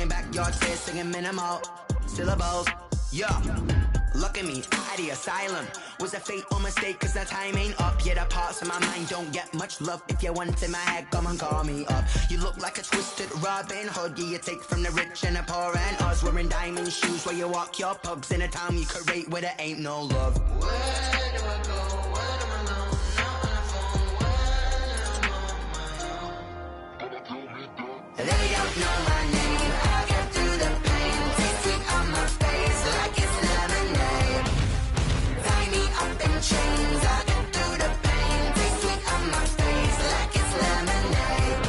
running back your tears, singing minimal syllables. Yeah, look at me, out the asylum. Was a fate or mistake, cause the time ain't up. Yeah, the parts of my mind don't get much love. If you want in my head, come and call me up. You look like a twisted Robin Hood. Yeah, you take from the rich and the poor and us. Wearing diamond shoes where you walk your pugs in a town you create where there ain't no love. Where do I go? When I'm alone, not on the phone, when I'm on my own. They don't know my name. I get through the pain. Taste sweet on my face like it's lemonade. Tie me up in chains. I get through the pain. Taste sweet on my face like it's lemonade.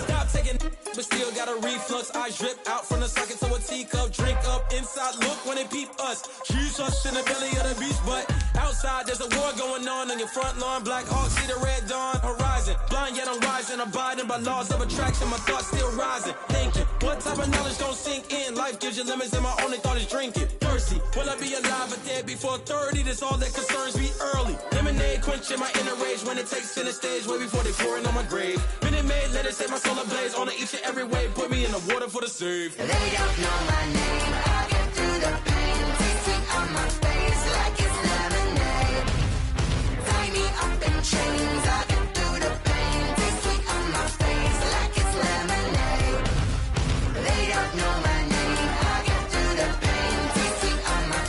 Stop taking, but still got a reflux. Eyes drip out from the socket to a teacup. Drink up inside, look when they peep us. Choose us in the belly of the beast, but outside there's a war going on your front lawn. Black Hawk, see the red dawn horizon. Blind yet I'm rising, abiding by laws of attraction. My thoughts still rising, thinking what type of knowledge don't sink in. Life gives you limits and my only thought is drinking. Thirsty, will I be alive or dead before 30? That's all that concerns me early. Lemonade quenching my inner rage when it takes center stage way before they pour it on my grave. Minute Maid, let it set my soul ablaze on each and every way. Put me in the water for the save. They don't know my name. I get through the pain. Taste sweet on my face like it's lemonade. Tie me up in chains. I get through the pain. Taste sweet on my face like it's lemonade. They don't know my name. I get through the pain. Taste sweet on my.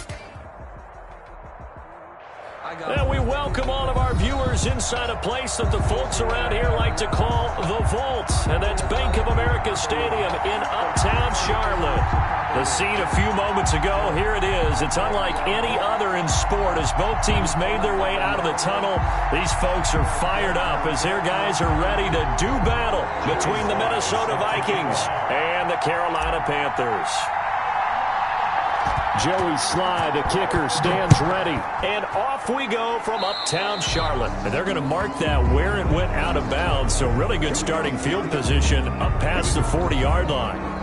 And we welcome all of our viewers inside a place that the folks around here like to call the Vault. And that's Bank of America Stadium in Uptown Charlotte. The scene a few moments ago, here it is. It's unlike any other in sport as both teams made their way out of the tunnel. These folks are fired up as their guys are ready to do battle between the Minnesota Vikings and the Carolina Panthers. Joey Sly, the kicker, stands ready. And off we go from Uptown Charlotte. And they're going to mark that where it went out of bounds. So really good starting field position up past the 40-yard line.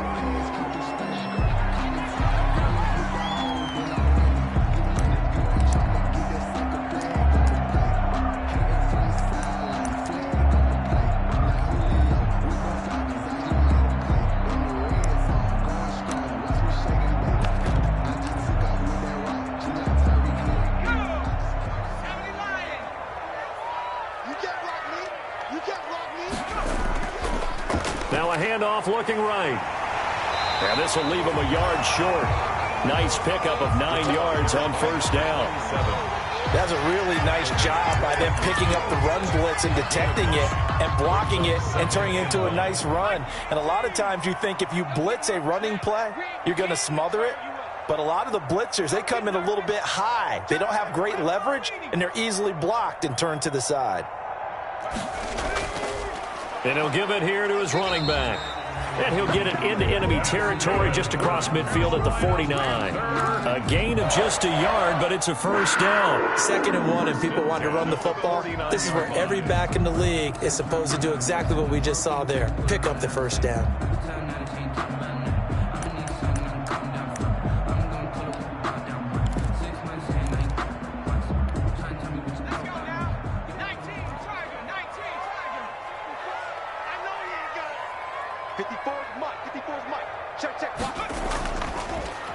Now a handoff looking right. And this will leave him a yard short. Nice pickup of 9 yards on first down. That's a really nice job by them picking up the run blitz and detecting it and blocking it and turning it into a nice run. And a lot of times you think if you blitz a running play, you're going to smother it. But a lot of the blitzers, they come in a little bit high. They don't have great leverage, and they're easily blocked and turned to the side. And he'll give it here to his running back. And he'll get it into enemy territory just across midfield at the 49. A gain of just a yard, but it's a first down. 2nd and 1, and people want to run the football. This is where every back in the league is supposed to do exactly what we just saw there. Pick up the first down.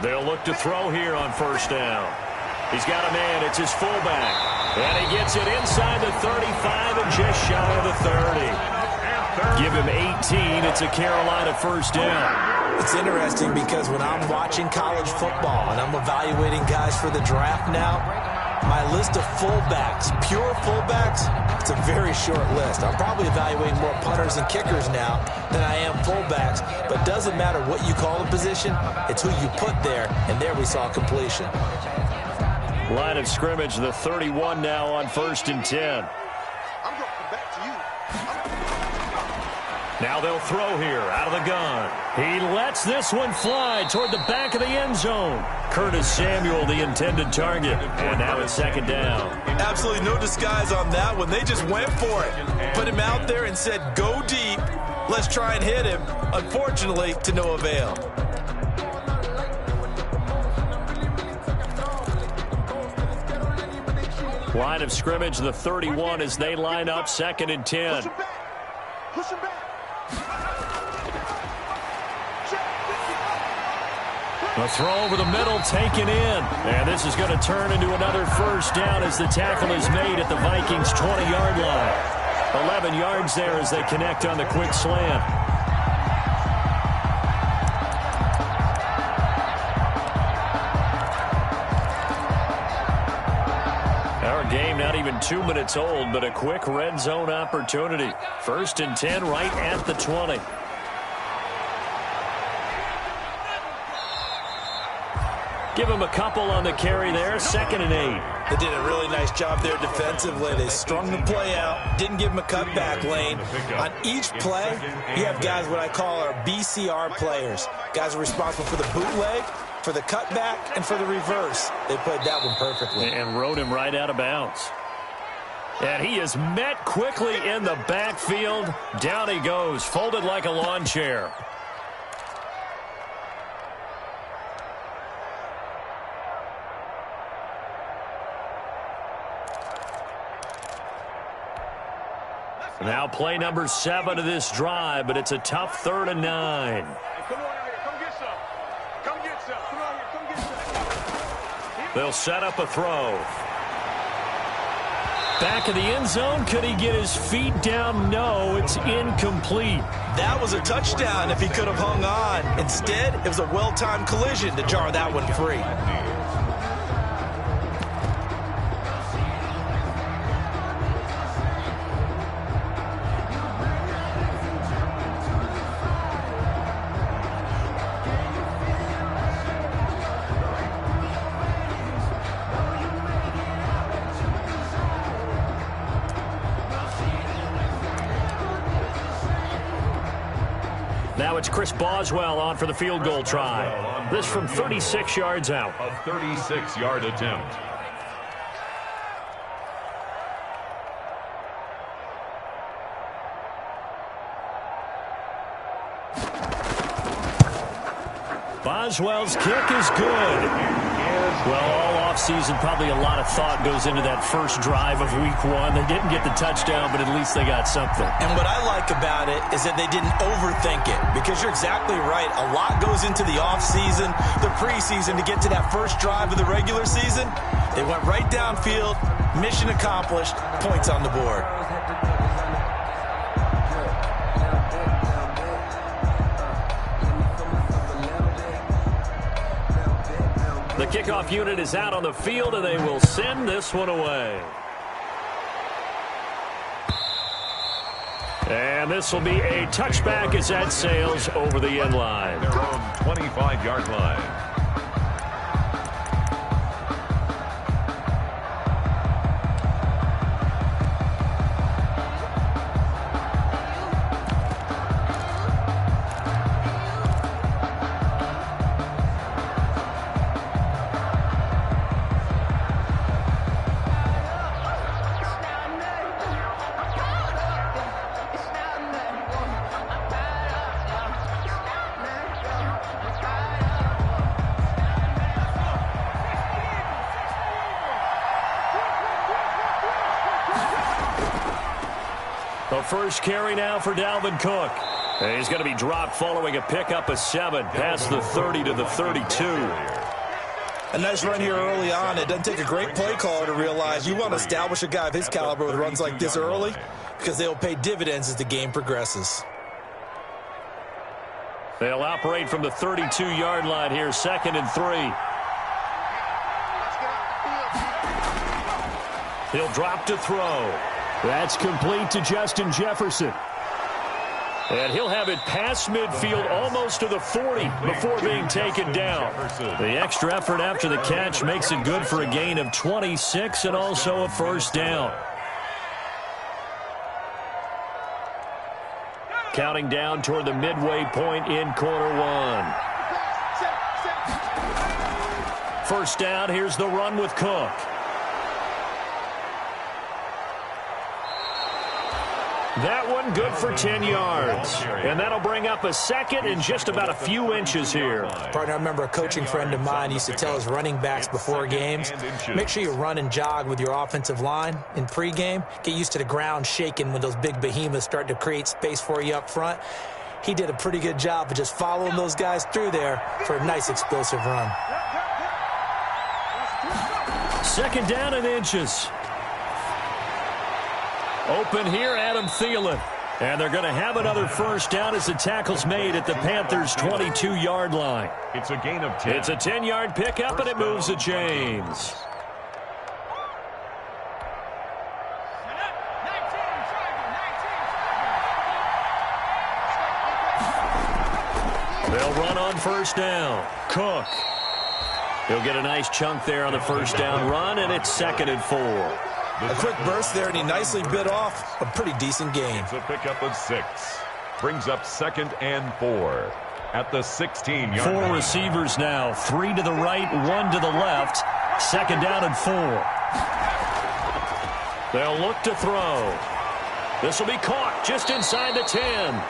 They'll look to throw here on first down. He's got a man. It's his fullback. And he gets it inside the 35 and just shy of the 30. Give him 18. It's a Carolina first down. It's interesting because when I'm watching college football and I'm evaluating guys for the draft now, my list of fullbacks, pure fullbacks, it's a very short list. I'm probably evaluating more punters and kickers now than I am fullbacks, but it doesn't matter what you call the position, it's who you put there, and there we saw completion. Line of scrimmage, the 31 now on 1st and 10. Now they'll throw here out of the gun. He lets this one fly toward the back of the end zone. Curtis Samuel, the intended target. And now it's 2nd down. Absolutely no disguise on that one. They just went for it. Put him out there and said, go deep. Let's try and hit him. Unfortunately, to no avail. Line of scrimmage, the 31 as they line up 2nd and 10. Push him back. Push him back. A throw over the middle, taken in. And this is going to turn into another first down as the tackle is made at the Vikings' 20-yard line. 11 yards there as they connect on the quick slant. Our game not even 2 minutes old, but a quick red zone opportunity. 1st and 10 right at the 20. Give him a couple on the carry there. 2nd and 8. They did a really nice job there defensively. They strung the play out, didn't give him a cutback lane. On each play, you have guys what I call our BCR players. Guys are responsible for the bootleg, for the cutback, and for the reverse. They played that one perfectly. And rode him right out of bounds. And he is met quickly in the backfield. Down he goes, folded like a lawn chair. Now play number 7 of this drive, but it's a tough 3rd and 9. Come on out here. Come get some. Come get some. Come out here. Come get some. They'll set up a throw. Back of the end zone. Could he get his feet down? No, it's incomplete. That was a touchdown if he could have hung on. Instead, it was a well-timed collision to jar that one free. Now it's Chris Boswell on for the field goal try. This from 36 yards out. A 36-yard attempt. Boswell's kick is good. Well, all offseason, probably a lot of thought goes into that first drive of week 1. They didn't get the touchdown, but at least they got something. And what I like about it is that they didn't overthink it, because you're exactly right. A lot goes into the offseason, the preseason, to get to that first drive of the regular season. They went right downfield, mission accomplished, points on the board. The kickoff unit is out on the field, and they will send this one away. And this will be a touchback as that sails over the end line. Their own 25-yard line. The first carry now for Dalvin Cook. And he's going to be dropped following a pickup of 7 past the 30 to the 32. A nice run here early on. It doesn't take a great play caller to realize you want to establish a guy of his caliber with runs like this early, because they'll pay dividends as the game progresses. They'll operate from the 32-yard line here, 2nd and 3. He'll drop to throw. That's complete to Justin Jefferson. And he'll have it past midfield almost to the 40 before being taken down. The extra effort after the catch makes it good for a gain of 26 and also a first down. Counting down toward the midway point in quarter 1. First down, here's the run with Cook. That one good for 10 yards. And that'll bring up a second and just about a few inches here. Partner, I remember a coaching friend of mine used to tell his running backs before games, make sure you run and jog with your offensive line in pregame. Get used to the ground shaking when those big behemoths start to create space for you up front. he did a pretty good job of just following those guys through there for a nice explosive run. Second down and inches. Open here, Adam Thielen. And they're going to have another first down as the tackle's made at the Panthers' 22-yard line. It's a gain of 10. It's a 10-yard pickup, and it moves the chains. They'll run on first down. Cook. He'll get a nice chunk there on the first down run, and it's 2nd and 4. A quick burst there, and he nicely bit off a pretty decent gain. It's a pickup of 6. Brings up 2nd and 4 at the 16-yard line. 4 receivers now. 3 to the right, 1 to the left. 2nd down and 4. They'll look to throw. This will be caught just inside the 10.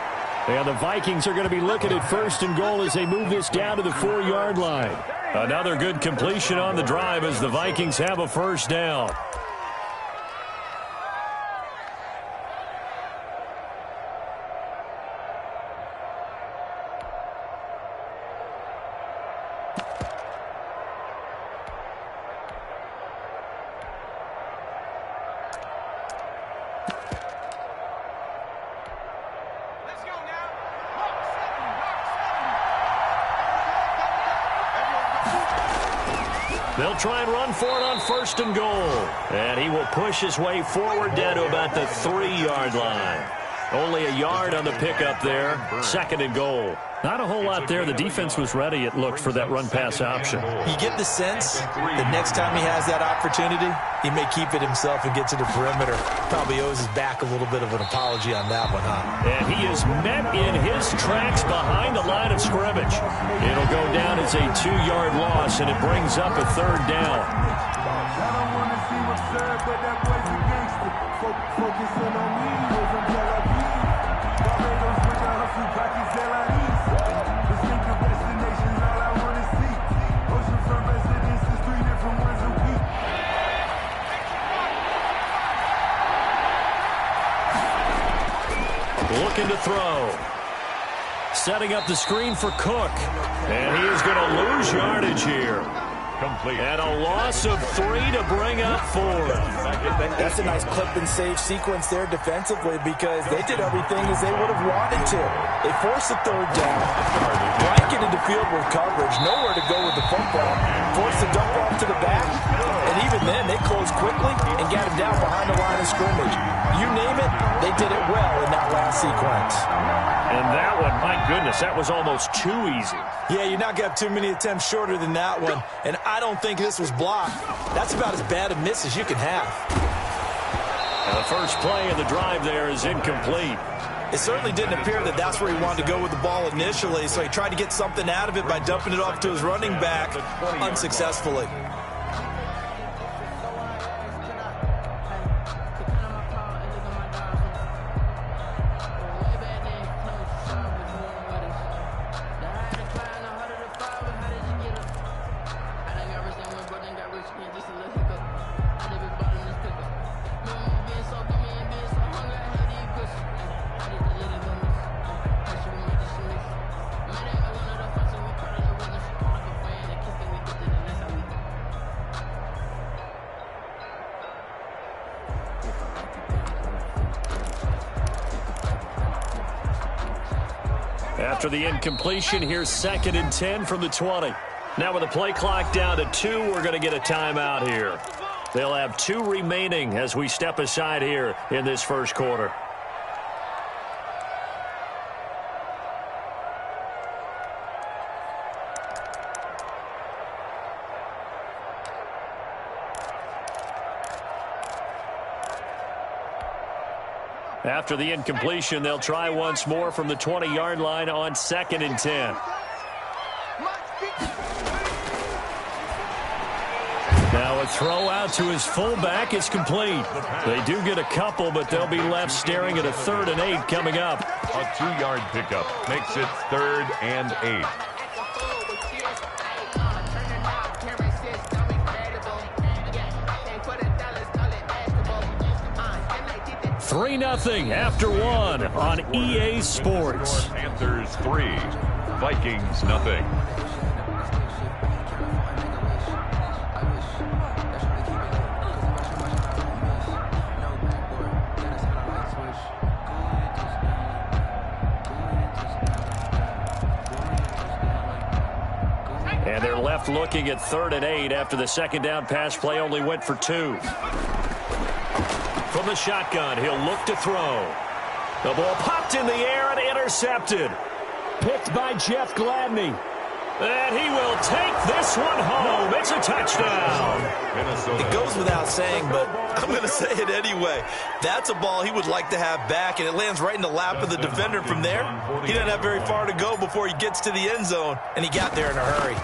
And the Vikings are going to be looking at 1st and goal as they move this down to the 4-yard line. Another good completion on the drive as the Vikings have a first down. They'll try and run for it on 1st and goal. And he will push his way forward down to about the 3-yard line. Only a yard on the pickup there. 2nd and goal. Not a whole lot there. The defense was ready, it looked, for that run-pass option. You get the sense that next time he has that opportunity, he may keep it himself and get to the perimeter. Probably owes his back a little bit of an apology on that one, huh? And he is met in his tracks behind the line of scrimmage. It'll go down as a 2-yard loss, and it brings up a 3rd down. Looking to throw. Setting up the screen for Cook. And he is going to lose yardage here. Complete. And a loss of 3 to bring up 4. That's a nice clip and save sequence there defensively because they did everything as they would have wanted to. They forced a 3rd down, blanket into field with coverage, nowhere to go with the football, forced the dump off to the back, and even then they closed quickly and got him down behind the line of scrimmage. You name it, they did it well in that last sequence. And that one, my goodness, that was almost too easy. Yeah, you're not going to have too many attempts shorter than that one, and I don't think this was blocked. That's about as bad a miss as you can have. And the first play of the drive there is incomplete. It certainly didn't appear that that's where he wanted to go with the ball initially, so he tried to get something out of it by dumping it off to his running back unsuccessfully. After the incompletion, here's 2nd and 10 from the 20. Now with the play clock down to 2, we're going to get a timeout here. They'll have 2 remaining as we step aside here in this first quarter. After the incompletion, they'll try once more from the 20-yard line on 2nd and 10. Now a throw out to his fullback is complete. They do get a couple, but they'll be left staring at a 3rd and 8 coming up. A 2-yard pickup makes it 3rd and 8. 3-0 after one on EA Sports. Panthers 3, Vikings nothing. And they're left looking at 3rd and 8 after the second down pass play only went for 2. From the shotgun, he'll look to throw. The ball popped in the air and intercepted. Picked by Jeff Gladney. And he will take this one home. It's a touchdown. It goes without saying, but I'm going to say it anyway. That's a ball he would like to have back, and it lands right in the lap of the defender from there. He doesn't have very far to go before he gets to the end zone, and he got there in a hurry.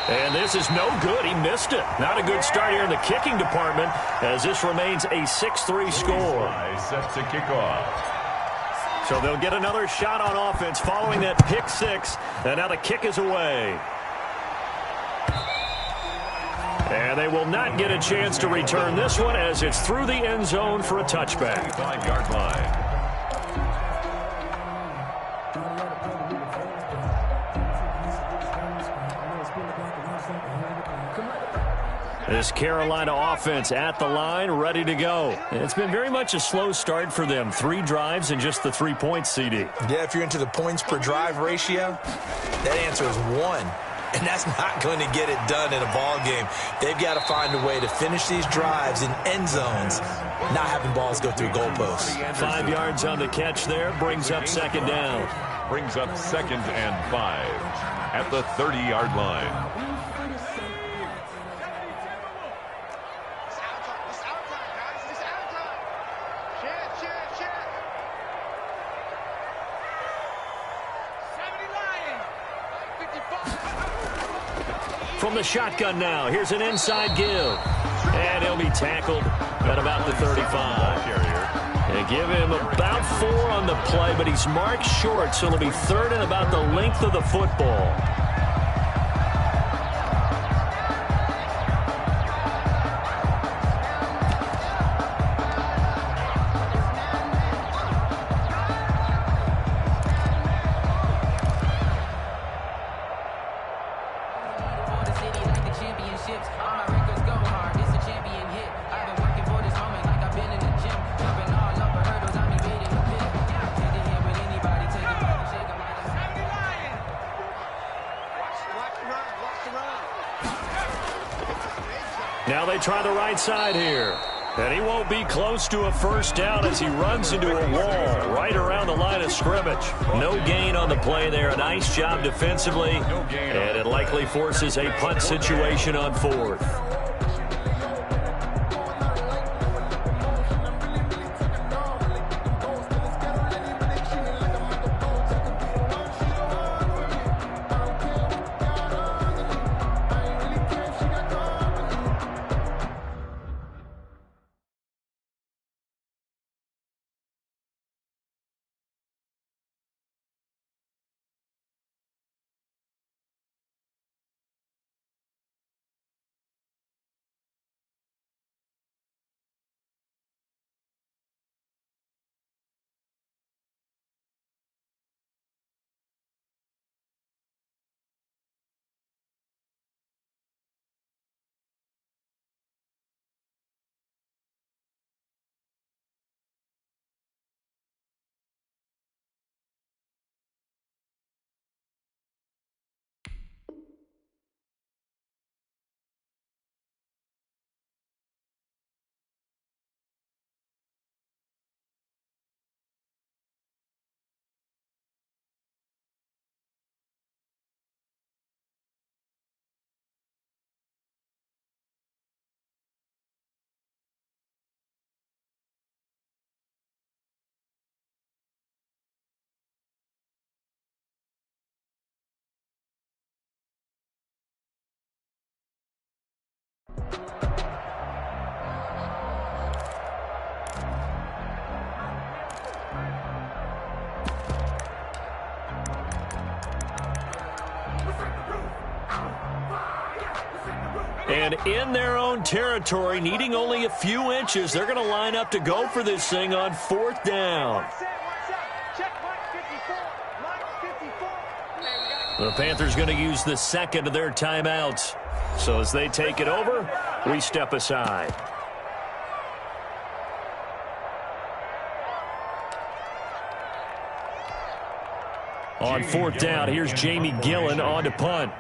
And this is no good. He missed it. Not a good start here in the kicking department as this remains a 6-3 score. Set to kick off. So they'll get another shot on offense following that pick 6. And now the kick is away. And they will not get a chance to return this one as it's through the end zone for a touchback. 5-yard line. This Carolina offense at the line, ready to go. It's been very much a slow start for them. 3 drives and just the 3 points, CD. Yeah, if you're into the points per drive ratio, that answer is 1. And that's not going to get it done in a ball game. They've got to find a way to finish these drives in end zones, not having balls go through goalposts. 5 yards on the catch there, brings up second down. Brings up 2nd and 5 at the 30-yard line. From the shotgun now, here's an inside give. And he'll be tackled at about the 35. They give him about 4 on the play, but he's marked short, so it'll be 3rd and about the length of the football. Now they try the right side here. And he won't be close to a first down as he runs into a wall right around the line of scrimmage. No gain on the play there. A nice job defensively. And it likely forces a punt situation on 4th. And in their own territory, needing only a few inches, they're going to line up to go for this thing on 4th down. The Panthers going to use the second of their timeouts. So as they take it over, we step aside. On 4th down, here's Jamie Gillen on to punt.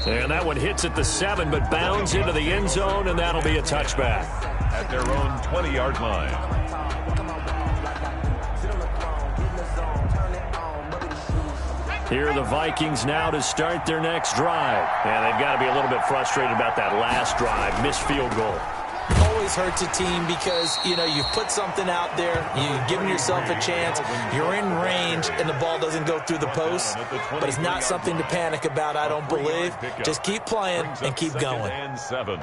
And that one hits at the 7, but bounds into the end zone, and that'll be a touchback. At their own 20-yard line. Here are the Vikings now to start their next drive. And they've got to be a little bit frustrated about that last drive. Missed field goal. Always hurts a team because, you've put something out there, you've given yourself a chance, you're in range, and the ball doesn't go through the post. But it's not something to panic about, I don't believe. Just keep playing and keep going. And 7.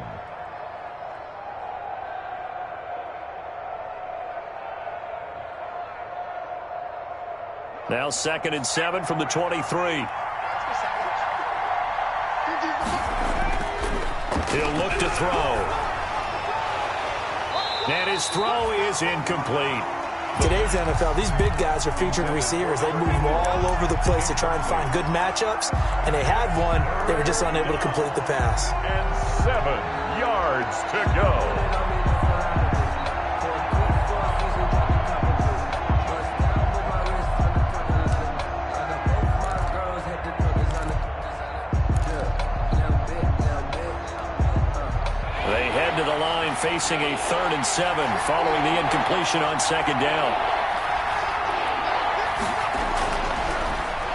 Now 2nd and 7 from the 23. He'll look to throw. And his throw is incomplete. Today's NFL, these big guys are featured receivers. They move all over the place to try and find good matchups, and they had one. They were just unable to complete the pass. And 7 yards to go. Facing a 3rd and 7 following the incompletion on 2nd down.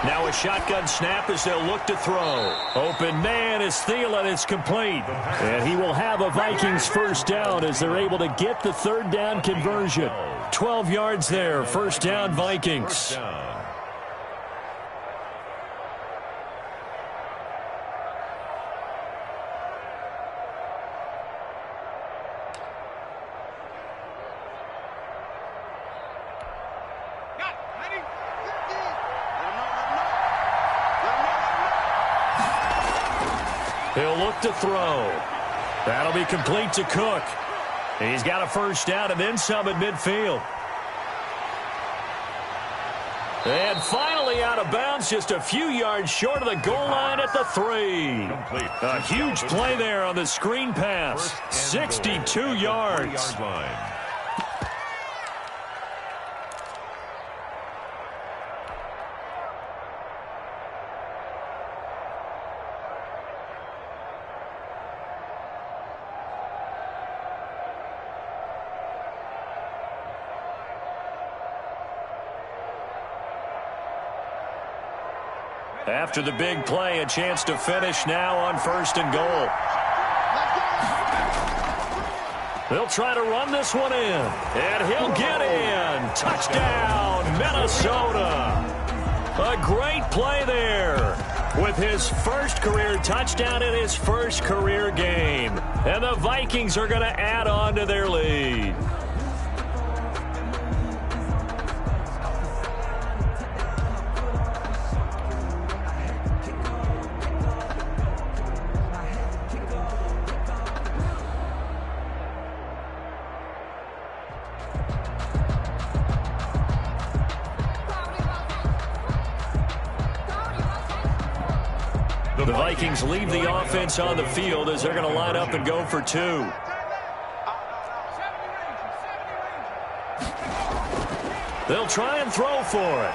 Now a shotgun snap as they'll look to throw. Open man is Thielen. It's complete. And he will have a Vikings 1st down as they're able to get the 3rd down conversion. 12 yards there. 1st down Vikings. He'll look to throw. That'll be complete to Cook. He's got a 1st down and then some at midfield. And finally out of bounds, just a few yards short of the goal line at the 3. A huge play there on the screen pass. 62 yards. After the big play, a chance to finish now on 1st and goal. They'll try to run this one in, and he'll get in. Touchdown, Minnesota. A great play there with his 1st career touchdown in his 1st career game. And the Vikings are going to add on to their lead. The Vikings leave the offense on the field as they're going to line up and go for 2. They'll try and throw for it.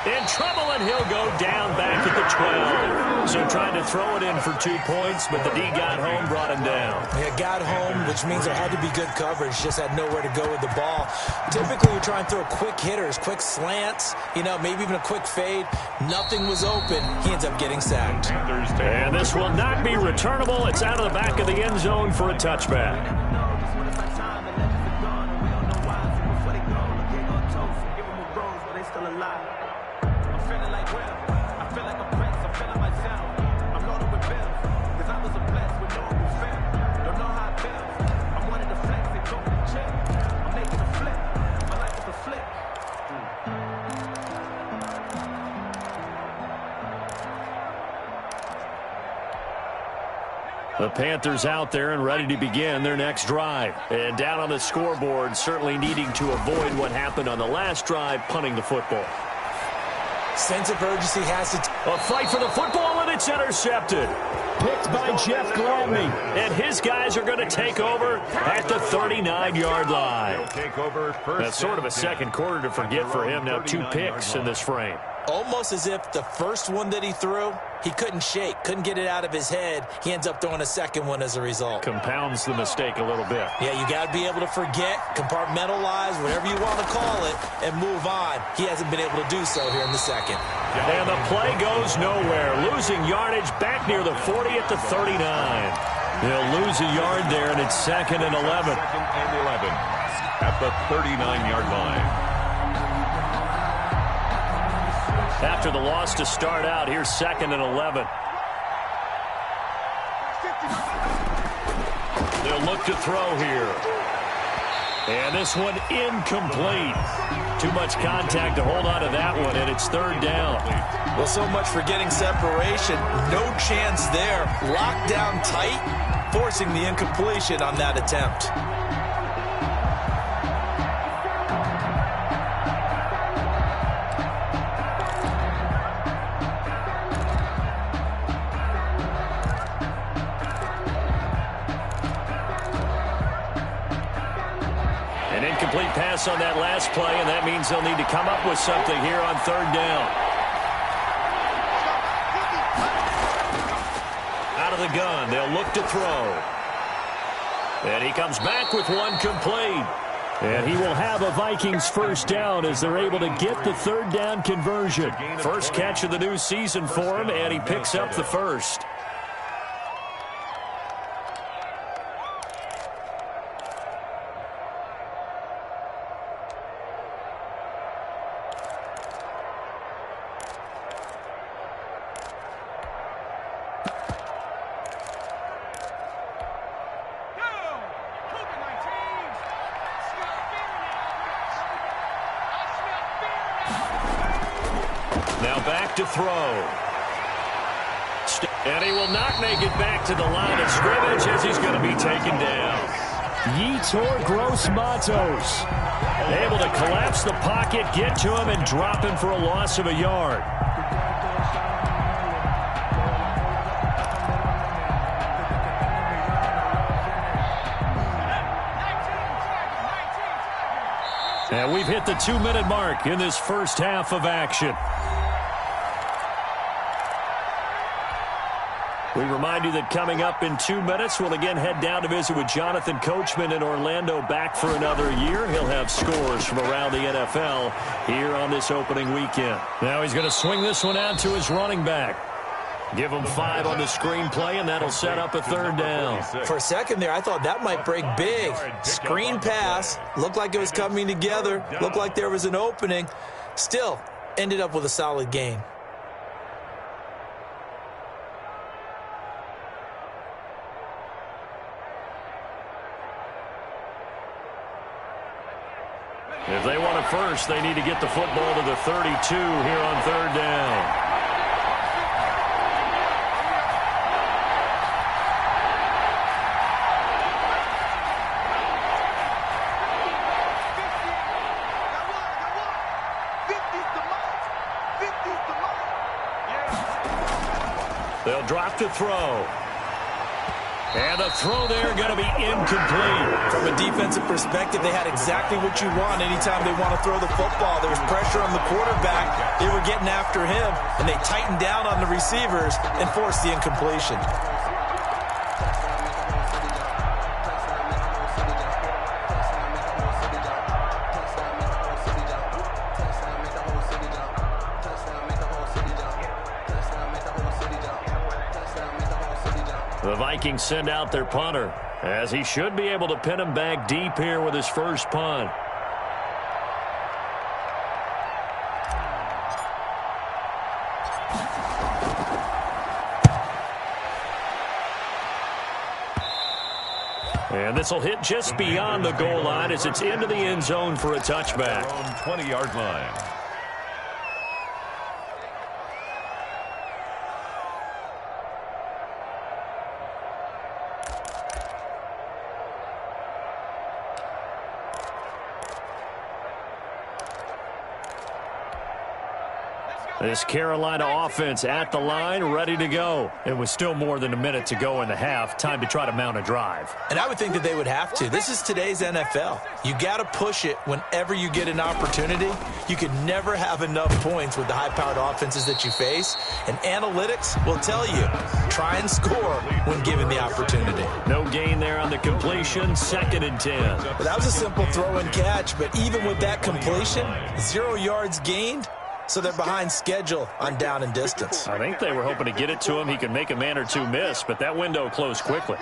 In trouble, and he'll go down back at the 12. So trying to throw it in for 2 points, but the D got home, brought him down. Yeah, got home, which means there had to be good coverage. Just had nowhere to go with the ball. Typically, you try and throw quick hitters, quick slants, maybe even a quick fade. Nothing was open. He ends up getting sacked. And this will not be returnable. It's out of the back of the end zone for a touchback. still alive. I'm feeling like Will. I feel like a prince. I'm feeling myself. I'm loaded with bills. Cause I was a blessed with no one fail. Don't know how it feels. I'm one of the flex. They told me to chill. I'm making a flip. My life is a flip. The Panthers out there and ready to begin their next drive. And down on the scoreboard, certainly needing to avoid what happened on the last drive, punting the football. Sense of urgency has to... A fight for the football, and it's intercepted. Picked by Jeff Gladney. And his guys are going to take over at the 39-yard line. That's sort of a second quarter to forget for him. Now 2 picks in this frame. Almost as if the first one that he threw, he couldn't shake, couldn't get it out of his head. He ends up throwing a second one as a result. Compounds the mistake a little bit. Yeah, you got to be able to forget, compartmentalize, whatever you want to call it, and move on. He hasn't been able to do so here in the second. And the play goes nowhere. Losing yardage back near the 40 at the 39. They'll lose a yard there, and it's 2nd and 11. 2nd and 11 at the 39-yard line. After the loss to start out, here's 2nd and 11. They'll look to throw here. And this one incomplete. Too much contact to hold on to that one, and it's 3rd down. Well, so much for getting separation. No chance there. Locked down tight, forcing the incompletion on that attempt. Incomplete pass on that last play, and that means they'll need to come up with something here on 3rd down. Out of the gun, they'll look to throw. And he comes back with one complete. And he will have a Vikings first down as they're able to get the 3rd down conversion. First catch of the new season for him, and he picks up the first. Now back to throw. And he will not make it back to the line of scrimmage as he's going to be taken down. Yetur Gross-Matos able to collapse the pocket, get to him, and drop him for a loss of a yard. And we've hit the 2-minute mark in this first half of action. We remind you that coming up in 2 minutes, we'll again head down to visit with Jonathan Coachman in Orlando, back for another year. He'll have scores from around the NFL here on this opening weekend. Now he's going to swing this one out to his running back. Give him 5 on the screenplay, and that'll set up a 3rd down. For a second there, I thought that might break big. Screen pass, looked like it was coming together, looked like there was an opening. Still, ended up with a solid gain. If they want a first, they need to get the football to the 32 here on 3rd down. They'll drop to throw. And the throw there going to be incomplete. From a defensive perspective, they had exactly what you want anytime they want to throw the football. There was pressure on the quarterback. They were getting after him, and they tightened down on the receivers and forced the incompletion. The Vikings send out their punter, as he should be able to pin him back deep here with his first punt. And this will hit just beyond the goal line as it's into the end zone for a touchback. 20-yard line. This Carolina offense at the line, ready to go. It was still more than a minute to go in the half. Time to try to mount a drive. And I would think that they would have to. This is today's NFL. You got to push it whenever you get an opportunity. You can never have enough points with the high-powered offenses that you face. And analytics will tell you, try and score when given the opportunity. No gain there on the completion, 2nd and 10. Well, that was a simple throw and catch, but even with that completion, 0 yards gained. So they're behind schedule on down and distance. I think they were hoping to get it to him. He could make a man or two miss, but that window closed quickly.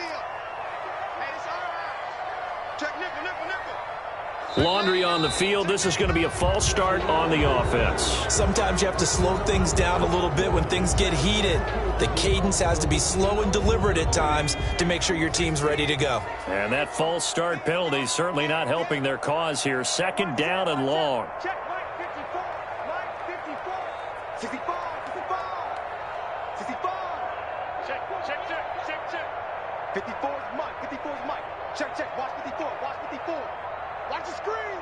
Laundry on the field. This is going to be a false start on the offense. Sometimes you have to slow things down a little bit when things get heated. The cadence has to be slow and deliberate at times to make sure your team's ready to go. And that false start penalty is certainly not helping their cause here. 2nd down and long. 65, 55, 65. Check. 54 is Mike, 54 is Mike. Check, watch 54, watch 54. Watch the screen.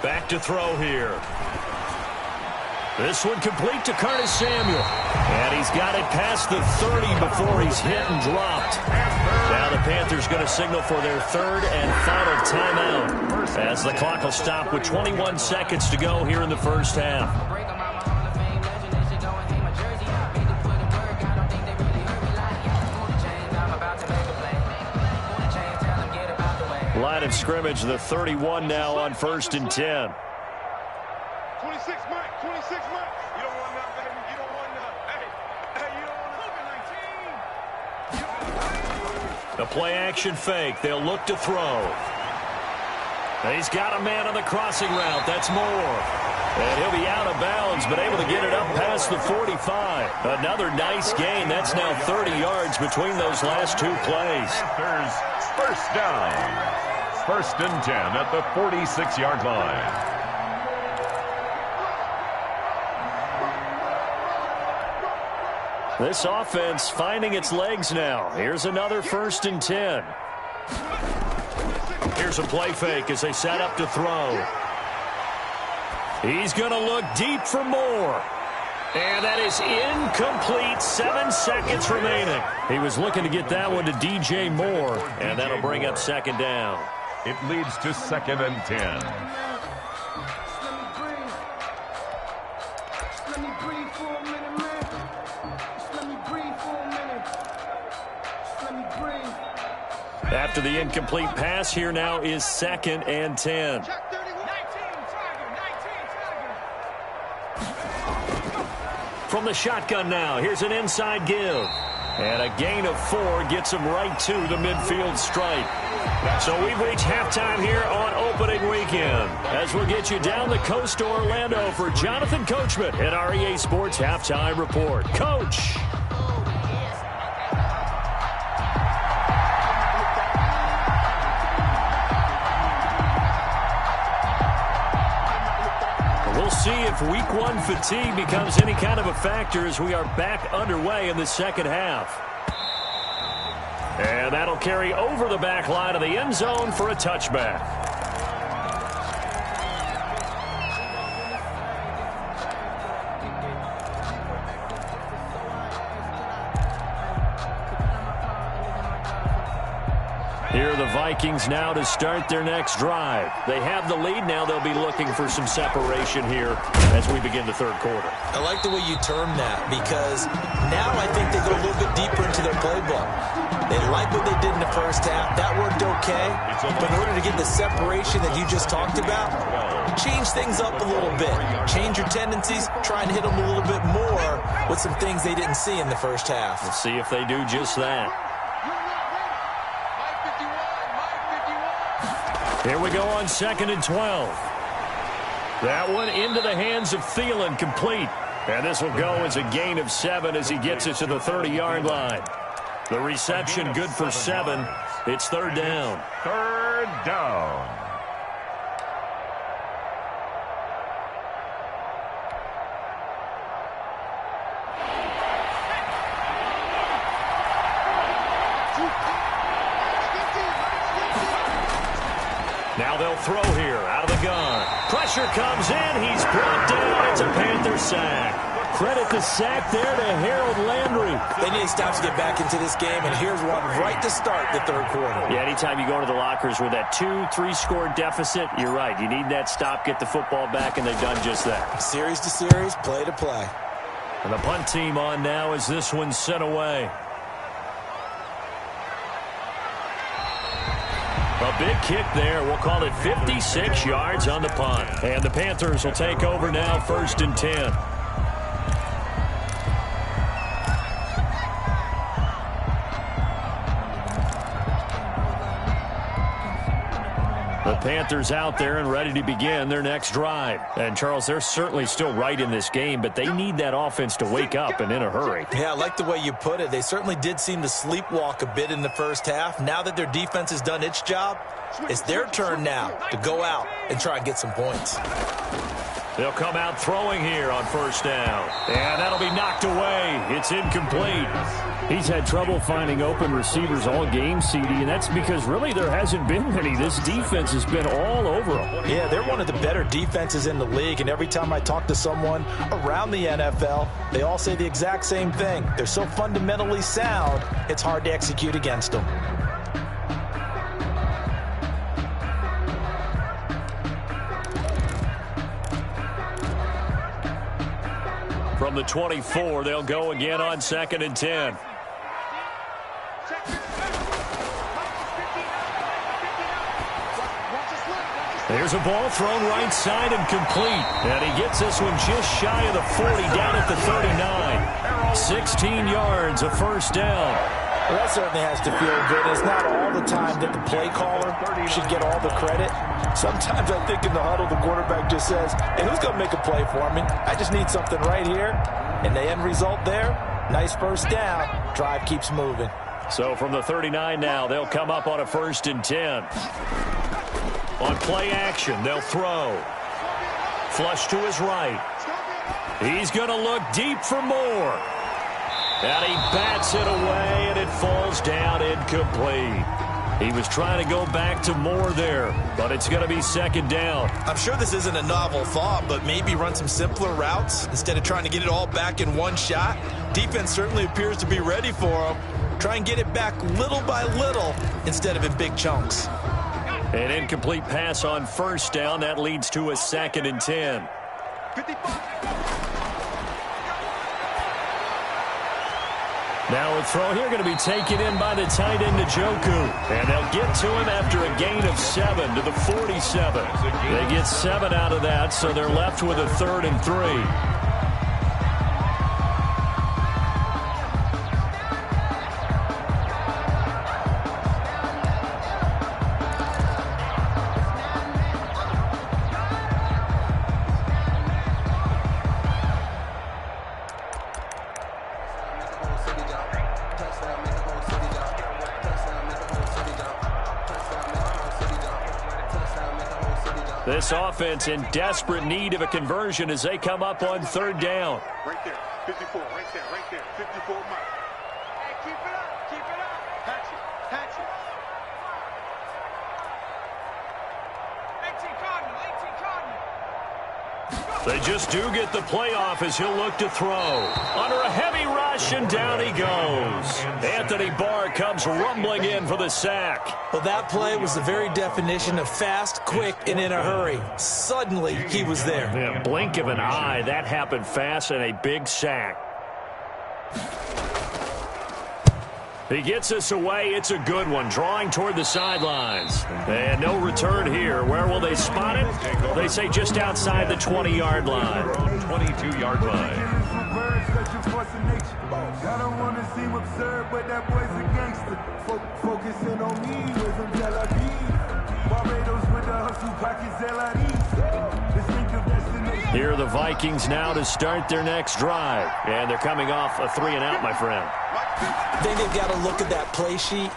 Back to throw here. This one complete to Curtis Samuel. And he's got it past the 30 before he's hit and dropped. Now the Panthers going to signal for their 3rd and final timeout as the clock will stop with 21 seconds to go here in the first half. Line of scrimmage, the 31 now on 1st and 10. 26 Mike, 26 Mike. You don't want none, baby. You don't want none. Hey, you don't want none. The play action fake. They'll look to throw. He's got a man on the crossing route. That's Moore. And he'll be out of bounds, but able to get it up past the 45. Another nice gain. That's now 30 yards between those last 2 plays. Panthers, first down. 1st and 10 at the 46-yard line. This offense finding its legs now. Here's another 1st and 10. Here's a play fake as they set up to throw. He's going to look deep for Moore. And that is incomplete. 7 seconds remaining. He was looking to get that one to DJ Moore, and that'll bring up 2nd down. It leads to 2nd and 10. After the incomplete pass, here now is 2nd and 10. From the shotgun now, here's an inside give. And a gain of 4 gets him right to the midfield stripe. So we've reached halftime here on opening weekend. As we'll get you down the coast to Orlando for Jonathan Coachman at our EA Sports Halftime Report. Coach. We'll see if week 1 fatigue becomes any kind of a factor as we are back underway in the second half. And that'll carry over the back line of the end zone for a touchback. Here are the Vikings now to start their next drive. They have the lead. Now they'll be looking for some separation here as we begin the 3rd quarter. I like the way you term that because now I think they go a little bit deeper into their playbook. They like what they did in the first half. That worked okay. But in order to get the separation that you just talked about, change things up a little bit. Change your tendencies. Try and hit them a little bit more with some things they didn't see in the first half. We'll see if they do just that. Here we go on 2nd and 12. That one into the hands of Thielen, complete. And this will go as a gain of 7 as he gets it to the 30-yard line. The reception good for 7. It's third down. Third down. Now they'll throw here out of the gun. Pressure comes in. He's brought down. It's a Panther sack. Credit the sack there to Harold Landry. They need to stop to get back into this game, and here's one right to start the third quarter. Yeah, anytime you go to the lockers with that 2-3 score deficit, you're right. You need that stop, get the football back, and they've done just that. Series to series, play to play. And the punt team on now as this one's sent away. A big kick there. We'll call it 56 yards on the punt. And the Panthers will take over now, 1st and 10. The Panthers out there and ready to begin their next drive. And, Charles, they're certainly still right in this game, but they need that offense to wake up and in a hurry. Yeah, I like the way you put it. They certainly did seem to sleepwalk a bit in the first half. Now that their defense has done its job, it's their turn now to go out and try and get some points. They'll come out throwing here on 1st down. And that'll be knocked away. It's incomplete. He's had trouble finding open receivers all game, CD, and that's because really there hasn't been many. This defense has been all over them. Yeah, they're one of the better defenses in the league, and every time I talk to someone around the NFL, they all say the exact same thing. They're so fundamentally sound, it's hard to execute against them. From the 24, they'll go again on 2nd and 10. There's a ball thrown right side and complete. And he gets this one just shy of the 40 down at the 39. 16 yards, a 1st down. Well, that certainly has to feel good. It's not all the time that the play caller should get all the credit. Sometimes I think in the huddle, the quarterback just says, hey, who's going to make a play for me? I just need something right here. And the end result there, nice 1st down. Drive keeps moving. So from the 39 now, they'll come up on a 1st and 10. On play action, they'll throw. Flush to his right. He's going to look deep for more. And he bats it away, and it falls down incomplete. He was trying to go back to Moore there, but it's going to be 2nd down. I'm sure this isn't a novel thought, but maybe run some simpler routes instead of trying to get it all back in one shot. Defense certainly appears to be ready for him. Try and get it back little by little instead of in big chunks. An incomplete pass on 1st down. That leads to a 2nd and 10. 55. Now a throw here going to be taken in by the tight end Njoku. And they'll get to him after a gain of 7 to the 47. They get 7 out of that, so they're left with a 3rd and 3. This offense in desperate need of a conversion as they come up on 3rd down. Right there, 54, right there, 54 miles. Hey, keep it up. Patch it. 18 Cardinal. They just do get the playoff as he'll look to throw. Under a heavy rush, and down he goes. Anthony Barr comes rumbling in for the sack. Well, that play was the very definition of fast, quick, and in a hurry. Suddenly, he was there. Yeah, blink of an eye, that happened fast, and a big sack. He gets us away. It's a good one, drawing toward the sidelines. And no return here. Where will they spot it? They say just outside the 20-yard line. 22-yard line. I don't want to seem absurd, but that boy's a gangster. Focusing on me with some Tel Barbados with the hustle pockets Here are the Vikings now to start their next drive. And they're coming off a 3-and-out, my friend. I think they've got to look at that play sheet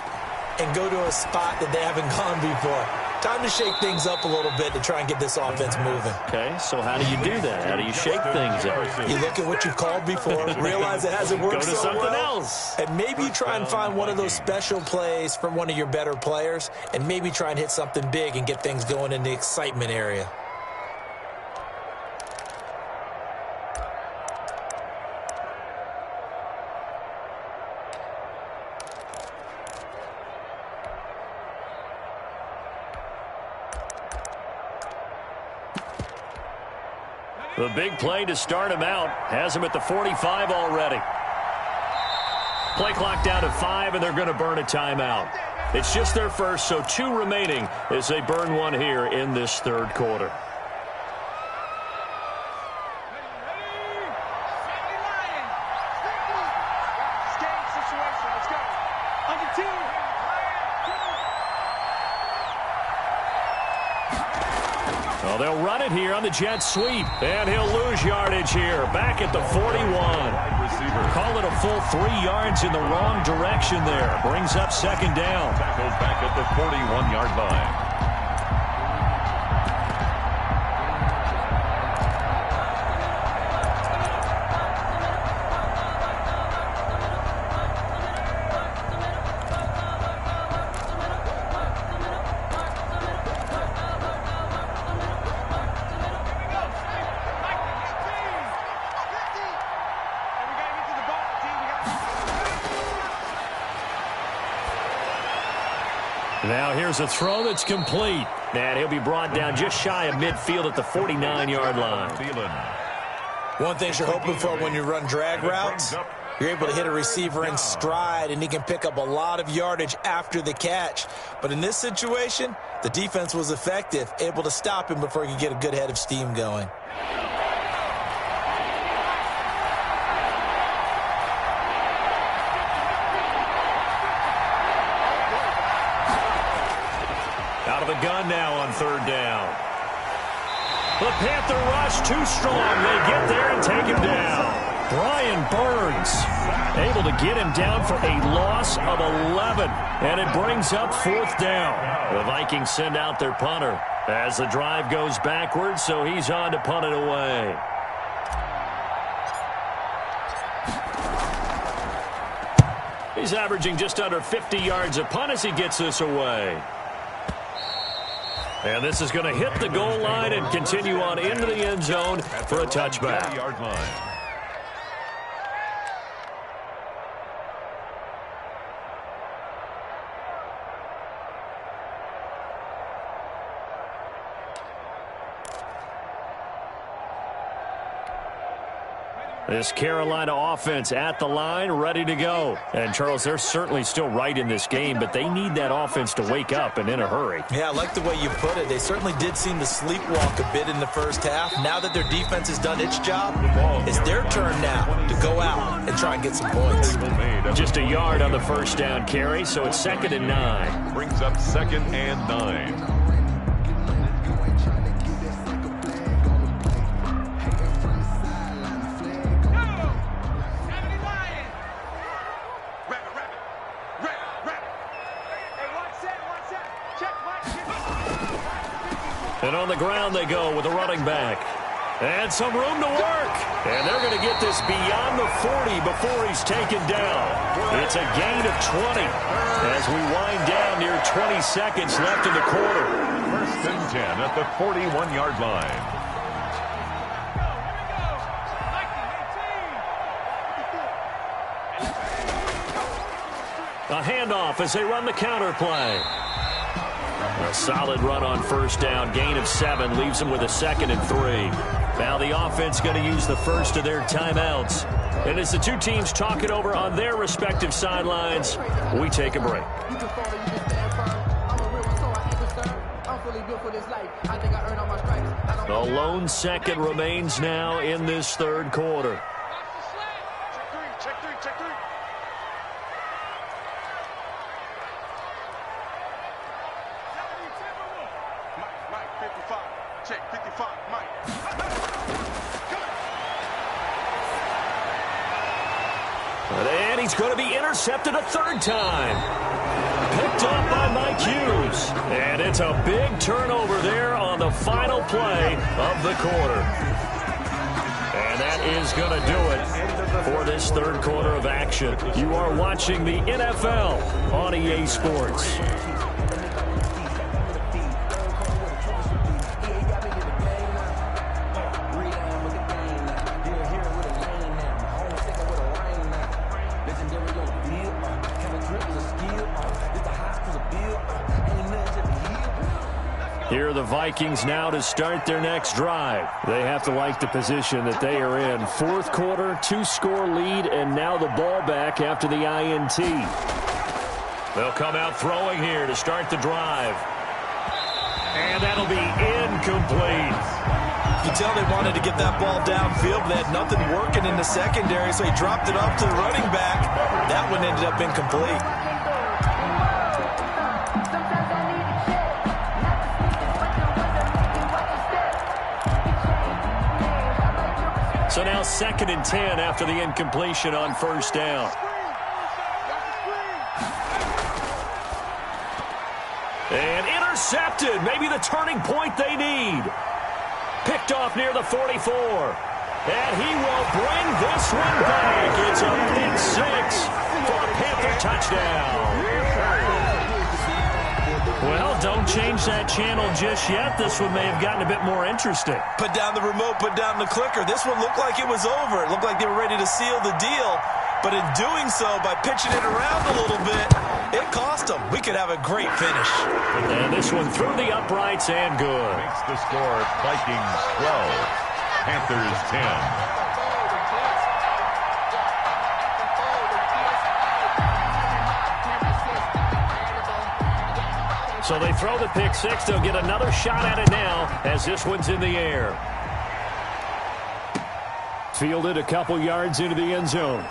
and go to a spot that they haven't gone before. Time to shake things up a little bit to try and get this offense moving. Okay, so how do you do that? How do you shake things up? You look at what you called before, realize it hasn't worked Go to so something well, else. and maybe you try and find one of those special plays from one of your better players, and maybe try and hit something big and get things going in the excitement area. The big play to start him out has him at the 45 already. Play clock down to 5, and they're going to burn a timeout. It's just their first, so 2 remaining as they burn one here in this third quarter. Well, they'll run it here on the jet sweep, and he'll lose yardage here, back at the 41. Call it a full 3 yards in the wrong direction there. Brings up second down. Tackled back at the 41-yard line. Now here's a throw that's complete. And he'll be brought down just shy of midfield at the 49-yard line. One thing you're hoping for when you run drag routes, you're able to hit a receiver in stride, and he can pick up a lot of yardage after the catch. But in this situation, the defense was effective, able to stop him before he could get a good head of steam going. Out of the gun now on third down. The Panther rush too strong. They get there and take him down. Brian Burns able to get him down for a loss of 11. And it brings up fourth down. The Vikings send out their punter as the drive goes backwards, so he's on to punt it away. He's averaging just under 50 yards a punt as he gets this away. And this is going to hit the goal line and continue on into the end zone for a touchback. This Carolina offense at the line, ready to go. And, Charles, they're certainly still right in this game, but they need that offense to wake up and in a hurry. Yeah, I like the way you put it. They certainly did seem to sleepwalk a bit in the first half. Now that their defense has done its job, it's their turn now to go out and try and get some points. Just a yard on the first down carry, so it's 2nd and 9. Brings up 2nd and 9. And on the ground they go with a running back. And some room to work. And they're going to get this beyond the 40 before he's taken down. It's a gain of 20 as we wind down near 20 seconds left in the quarter. 1st and 10 at the 41-yard line. A handoff as they run the counter play. A solid run on first down. Gain of 7 leaves them with a 2nd and 3. Now the offense going to use the first of their timeouts. And as the two teams talk it over on their respective sidelines, we take a break. A lone second remains now in this third quarter. And he's going to be intercepted a third time. picked up by Mike Hughes. And it's a big turnover there on the final play of the quarter. And that is going to do it for this third quarter of action. You are watching the NFL on EA Sports. Here are the Vikings now to start their next drive. They have to like the position that they are in. Fourth quarter, 2-score lead, and now the ball back after the INT. They'll come out throwing here to start the drive. And that'll be incomplete. You can tell they wanted to get that ball downfield, but they had nothing working in the secondary, so he dropped it off to the running back. That one ended up incomplete. So now 2nd and 10 after the incompletion on first down. And intercepted. Maybe the turning point they need. Picked off near the 44. And he will bring this one back. It's a pick six for a Panther touchdown. Well, don't change that channel just yet. This one may have gotten a bit more interesting. Put down the remote, put down the clicker. This one looked like it was over. It looked like they were ready to seal the deal. But in doing so, by pitching it around a little bit, it cost them. We could have a great finish. And this one through the uprights and good. Makes the score Vikings 12, Panthers 10. So they throw the pick six. They'll get another shot at it now as this one's in the air. Fielded a couple yards into the end zone.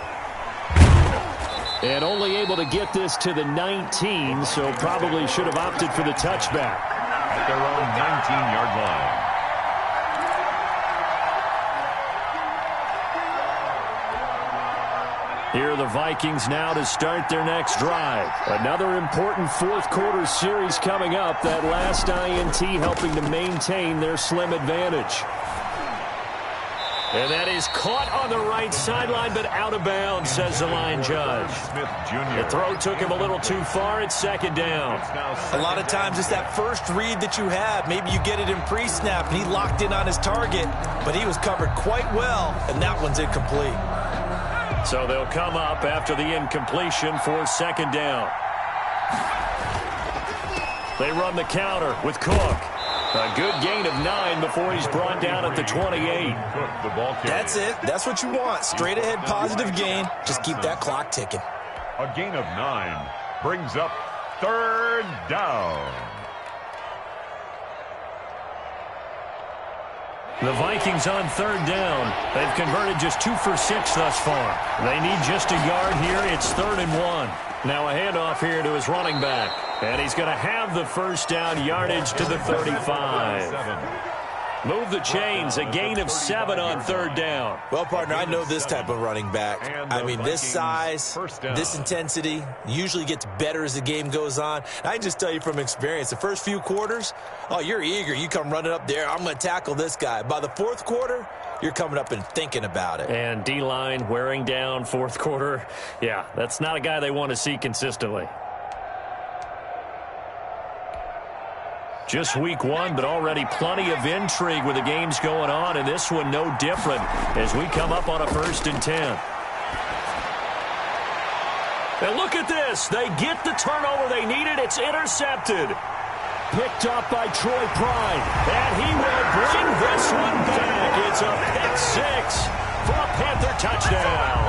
And only able to get this to the 19, so probably should have opted for the touchback. At their own 19-yard line. Here are the Vikings now to start their next drive. Another important fourth quarter series coming up. That last INT helping to maintain their slim advantage. And that is caught on the right sideline, but out of bounds, says the line judge. Smith Jr. The throw took him a little too far. It's second down. A lot of times it's that first read that you have. Maybe you get it in pre-snap, and he locked in on his target, but he was covered quite well, and that one's incomplete. So they'll come up after the incompletion for second down. They run the counter with Cook. A good gain of 9 before he's brought down at the 28. The ball carrier. That's it. That's what you want. Straight ahead positive gain. Just keep that clock ticking. A gain of 9 brings up third down. The Vikings on third down. They've converted just 2 for 6 thus far. They need just a yard here. It's 3rd and 1. Now a handoff here to his running back. And he's going to have the first down, yardage to the 35. Move the chains, a gain of 7 on third down. Well, partner, I know this type of running back. I mean, this size, this intensity usually gets better as the game goes on. I can just tell you from experience, the first few quarters, oh, you're eager. You come running up there, I'm going to tackle this guy. By the fourth quarter, you're coming up and thinking about it. And D-line wearing down fourth quarter. Yeah, that's not a guy they want to see consistently. Just week 1, but already plenty of intrigue with the games going on, and this one no different as we come up on a 1st and 10. And look at this. They get the turnover they needed. It's intercepted. Picked up by Troy Pride, and he will bring this one back. It's a pick 6 for a Panther touchdown.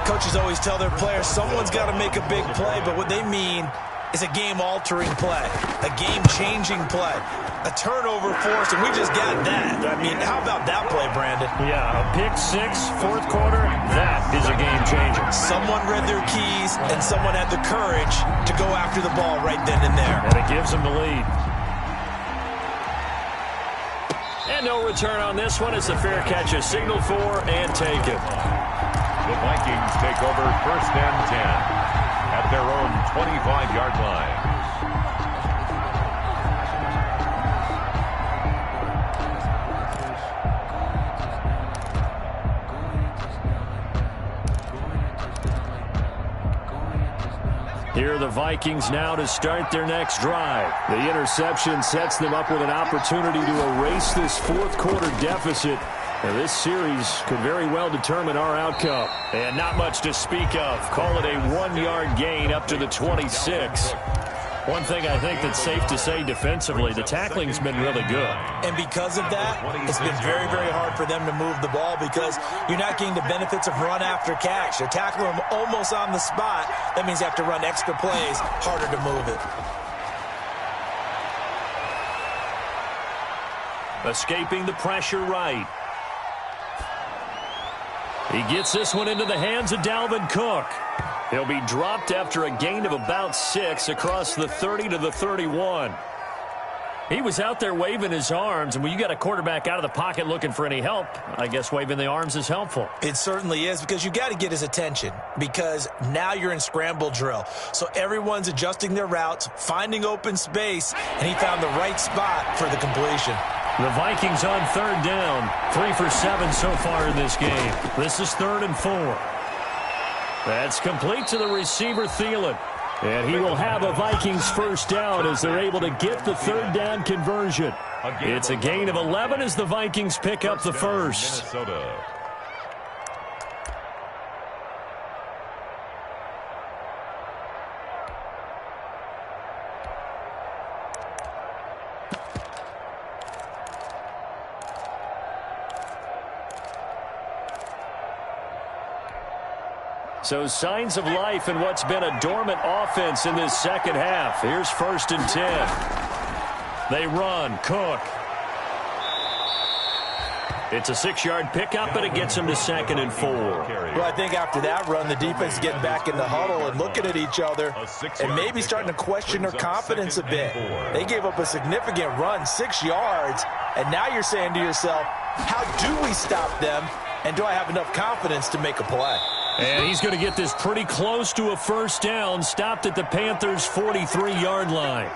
Coaches always tell their players someone's got to make a big play, but what they mean is a game-altering play, a game-changing play, a turnover force, and we just got that. I mean, how about that play, Brandon? Yeah, a pick 6, fourth quarter, that is a game-changer. Someone read their keys, and someone had the courage to go after the ball right then and there. And it gives them the lead. And no return on this one. It's a fair catch, a signal for, and take it. The Vikings take over 1st and 10. at their own 25-yard line. Here are the Vikings now to start their next drive. The interception sets them up with an opportunity to erase this fourth quarter deficit. And this series could very well determine our outcome. And not much to speak of. Call it a 1-yard gain up to the 26. One thing I think that's safe to say defensively, the tackling's been really good. And because of that, it's been very, very hard for them to move the ball because you're not getting the benefits of run after catch. You're tackling them almost on the spot. That means you have to run extra plays, harder to move it. Escaping the pressure right. He gets this one into the hands of Dalvin Cook. He'll be dropped after a gain of about 6 across the 30 to the 31. He was out there waving his arms, and when you got a quarterback out of the pocket looking for any help, I guess waving the arms is helpful. It certainly is because you got to get his attention because now you're in scramble drill. So everyone's adjusting their routes, finding open space, and he found the right spot for the completion. The Vikings on third down, 3 for 7 so far in this game. This is 3rd and 4. That's complete to the receiver, Thielen. And he will have a Vikings first down as they're able to get the third down conversion. It's a gain of 11 as the Vikings pick up the first. Minnesota. So signs of life in what's been a dormant offense in this second half. Here's 1st and 10. They run. Cook. It's a 6-yard pickup, and it gets them to 2nd and 4. Well, I think after that run, the defense is getting back in the huddle and looking at each other and maybe starting to question their confidence a bit. They gave up a significant run, 6 yards, and now you're saying to yourself, how do we stop them, and do I have enough confidence to make a play? And he's going to get this pretty close to a first down, stopped at the Panthers' 43-yard line.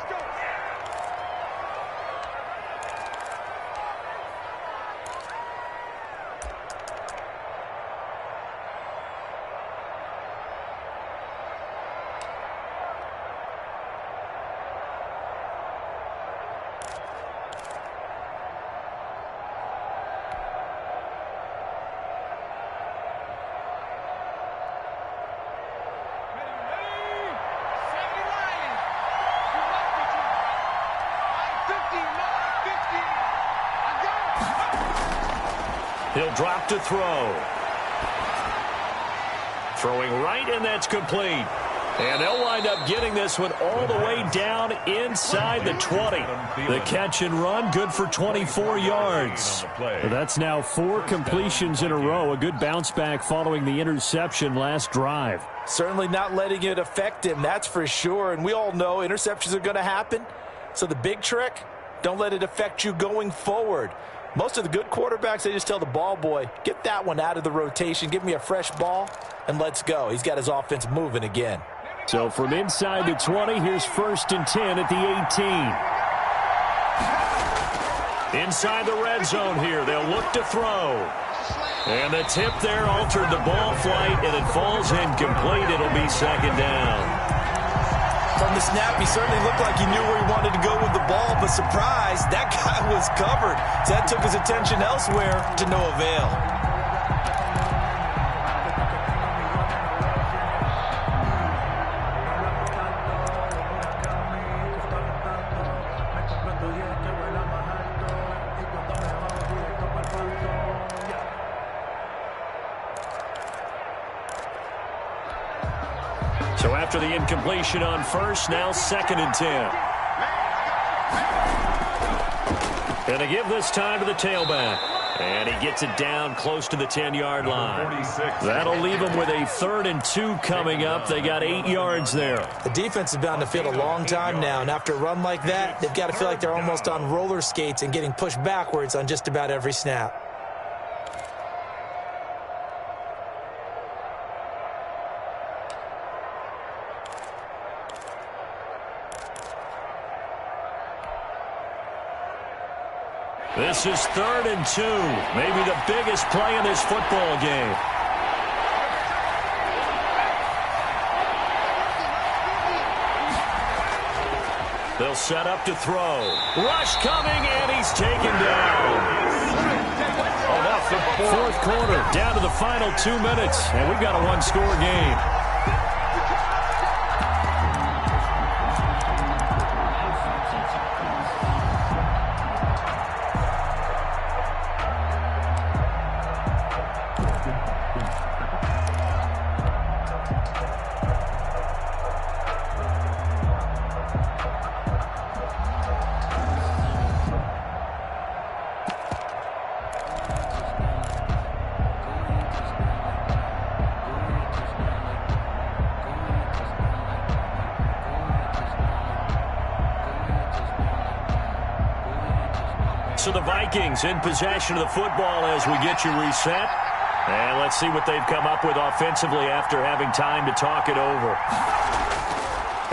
He'll drop to throw. Throwing right, and that's complete. And they'll wind up getting this one all the way down inside the 20. The catch and run, good for 24 yards. That's now 4 completions in a row. A good bounce back following the interception last drive. Certainly not letting it affect him, that's for sure. And we all know interceptions are going to happen. So the big trick, don't let it affect you going forward. Most of the good quarterbacks, they just tell the ball boy, get that one out of the rotation, give me a fresh ball, and let's go. He's got his offense moving again. So from inside the 20, here's 1st and 10 at the 18. Inside the red zone here, they'll look to throw. And the tip there altered the ball flight, and it falls incomplete. It'll be 2nd down. From the snap, he certainly looked like he knew where he wanted to go with the ball, but surprise, that guy was covered. So that took his attention elsewhere to no avail. So after the incompletion on first, now 2nd and 10. And they give this time to the tailback. And he gets it down close to the 10-yard line. That'll leave them with a 3rd and 2 coming up. They got 8 yards there. The defense has been on the field a long time now, and after a run like that, they've got to feel like they're almost on roller skates and getting pushed backwards on just about every snap. This is 3rd and 2. Maybe the biggest play in this football game. They'll set up to throw. Rush coming, and he's taken down. Oh, that's the fourth quarter. Down to the final 2 minutes, and we've got a one-score game. So the Vikings in possession of the football as we get you reset. And let's see what they've come up with offensively after having time to talk it over.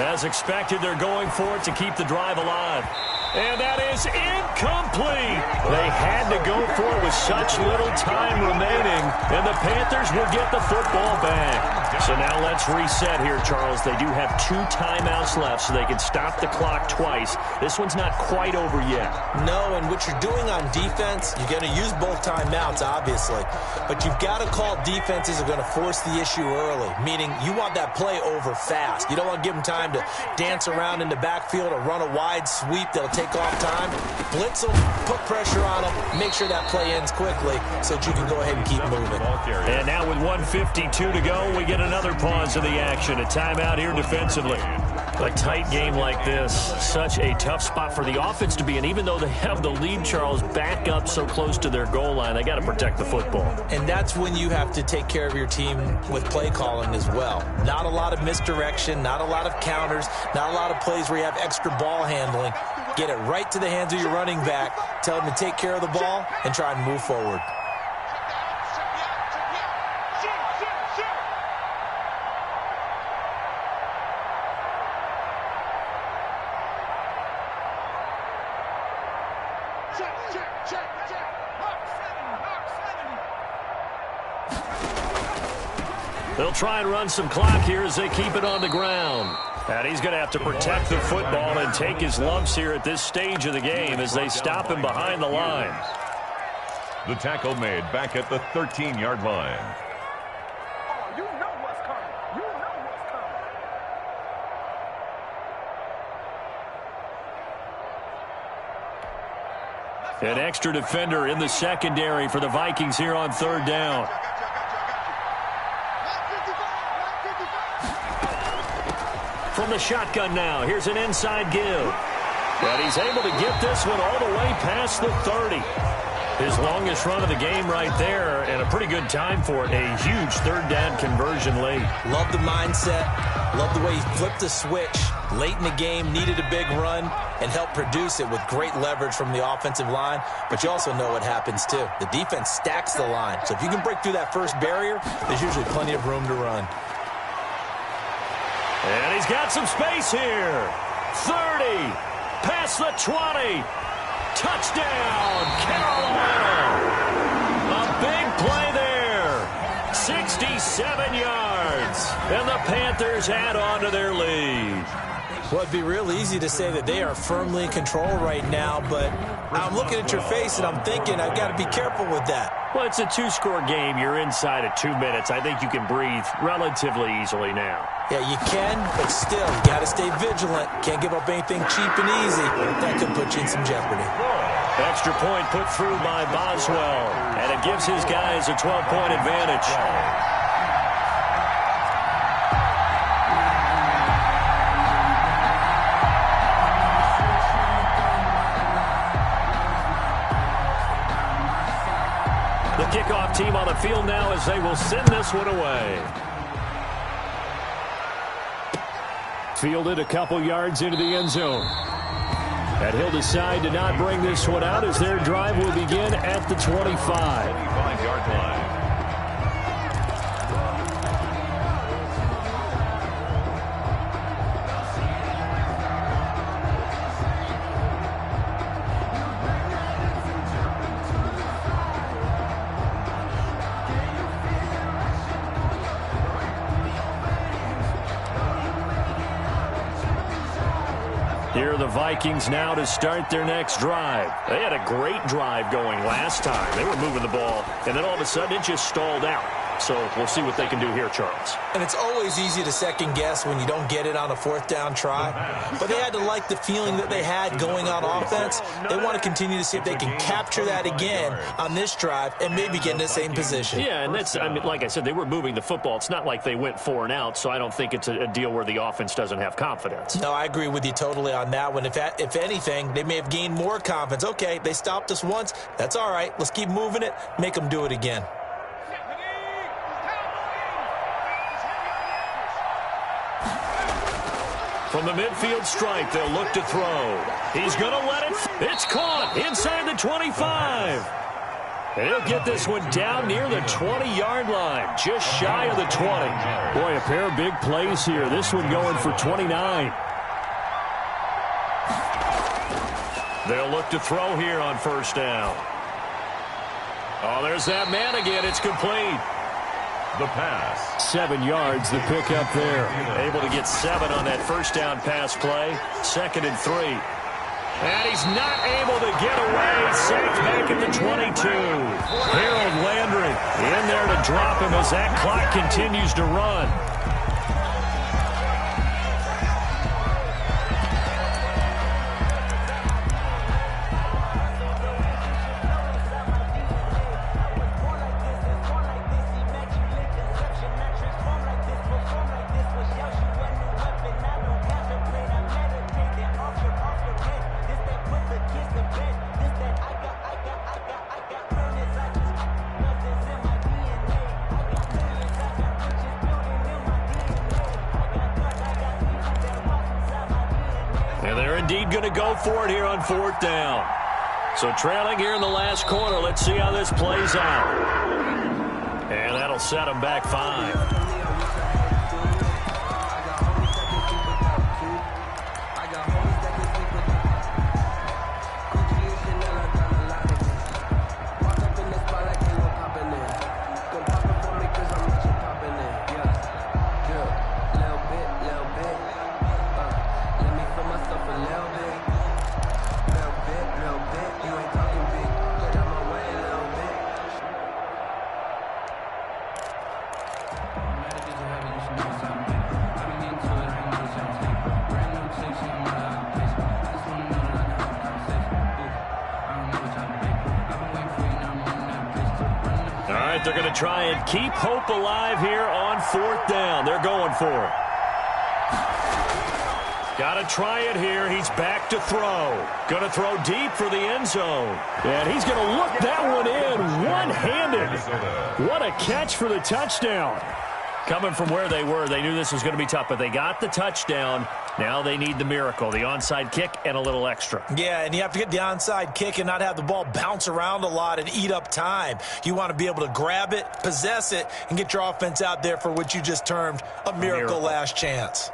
As expected, they're going for it to keep the drive alive. And that is incomplete. They had to go for it with such little time remaining, and the Panthers will get the football back. So now let's reset here, Charles. They do have 2 timeouts left, so they can stop the clock twice. This one's not quite over yet. No, and what you're doing on defense, you're going to use both timeouts, obviously. But you've got to call defenses are going to force the issue early, meaning you want that play over fast. You don't want to give them time to dance around in the backfield or run a wide sweep that'll take off time. Blitz them, put pressure on them, make sure that play ends quickly so that you can go ahead and keep moving. And now with 1:52 to go, we get another pause of the action. A timeout here defensively. A tight game like this, such a tough spot for the offense to be in. Even though they have the lead, Charles, back up so close to their goal line, they got to protect the football. And that's when you have to take care of your team with play calling as well. Not a lot of misdirection, not a lot of counters, not a lot of plays where you have extra ball handling. Get it right to the hands of your running back, tell them to take care of the ball, and try and move forward. They'll try and run some clock here as they keep it on the ground. And he's going to have to protect the football and take his lumps here at this stage of the game as they stop him behind the line. The tackle made back at the 13-yard line. Oh, you know what's coming. You know what's coming. An extra defender in the secondary for the Vikings here on 3rd down. From the shotgun now, here's an inside give. And he's able to get this one all the way past the 30. His longest run of the game right there, and a pretty good time for it. A huge 3rd down conversion late. Love the mindset. Love the way he flipped the switch. Late in the game, needed a big run, and helped produce it with great leverage from the offensive line. But you also know what happens, too. The defense stacks the line. So if you can break through that first barrier, there's usually plenty of room to run. And he's got some space here. 30. Past the 20. Touchdown, Carolina. A big play there. 67 yards. And the Panthers add on to their lead. Well, it'd be real easy to say that they are firmly in control right now, but I'm looking at your face and I'm thinking I've got to be careful with that. Well, it's a 2-score game. You're inside of 2 minutes. I think you can breathe relatively easily now. Yeah, you can, but still, you got to stay vigilant. Can't give up anything cheap and easy. That could put you in some jeopardy. Extra point put through by Boswell, and it gives his guys a 12-point advantage. The kickoff team on the field now as they will send this one away. Fielded a couple yards into the end zone. And he'll decide to not bring this one out as their drive will begin at the 25-yard line. the Vikings now to start their next drive. They had a great drive going last time. They were moving the ball, and then all of a sudden it just stalled out. So we'll see what they can do here, Charles. And it's always easy to second guess when you don't get it on a fourth down try. But they had to like the feeling that they had going on offense. They want to continue to see if they can capture that again on this drive and maybe get in the same position. Yeah, and that's, I mean, like I said, they were moving the football. It's not like they went 4 and out, so I don't think it's a deal where the offense doesn't have confidence. No, I agree with you totally on that one. If anything, they may have gained more confidence. Okay, they stopped us once. That's all right. Let's keep moving it. Make them do it again. From the midfield stripe, they'll look to throw. He's going to let it. It's caught inside the 25. And he'll get this one down near the 20-yard line, just shy of the 20. Boy, a pair of big plays here. This one going for 29. They'll look to throw here on first down. Oh, there's that man again. It's complete. The pass. 7 yards, the pickup there. Able to get 7 on that first down pass play. 2nd and 3. And he's not able to get away. Sacked back at the 22. Harold Landry in there to drop him as that clock continues to run. Going to go for it here on 4th down. So trailing here in the last quarter. Let's see how this plays out. And that'll set them back 5. They're going to try and keep hope alive here on 4th down. They're going for it. Got to try it here. He's back to throw. Going to throw deep for the end zone. And he's going to look that one in one-handed. What a catch for the touchdown. Coming from where they were, they knew this was going to be tough, but they got the touchdown. Now they need the miracle, the onside kick and a little extra. Yeah, and you have to get the onside kick and not have the ball bounce around a lot and eat up time. You want to be able to grab it, possess it, and get your offense out there for what you just termed a miracle last chance.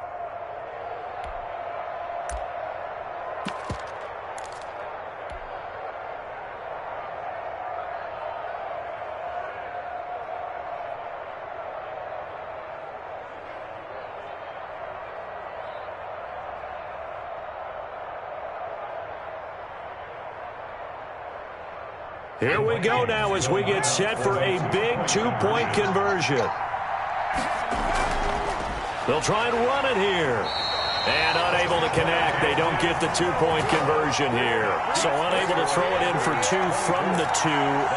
Here we go now as we get set for a big 2-point conversion. They'll try and run it here. And unable to connect. They don't get the 2-point conversion here. So unable to throw it in for 2 from the 2.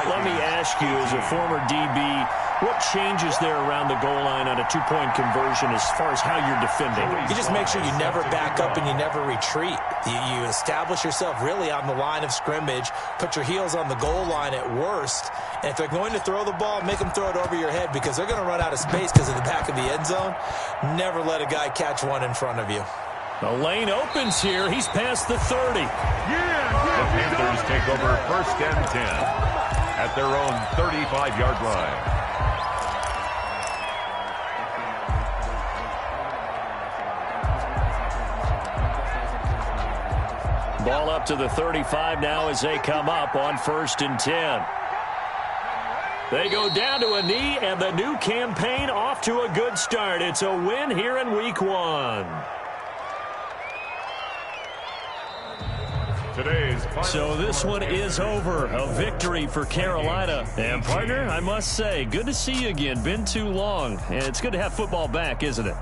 Let me ask you, as a former DB, what changes there around the goal line on a 2-point conversion as far as how you're defending? You just make sure you never back up and you never retreat. You establish yourself really on the line of scrimmage, put your heels on the goal line at worst, and if they're going to throw the ball, make them throw it over your head because they're going to run out of space because of the back of the end zone. Never let a guy catch one in front of you. The lane opens here. He's past the 30. The Panthers take over 1st and 10 at their own 35-yard line. Ball up to the 35 now as they come up on 1st and 10. They go down to a knee, and the new campaign off to a good start. It's a win here in Week 1. So this one is over. A victory for Carolina. And, partner, I must say, good to see you again. Been too long. And it's good to have football back, isn't it?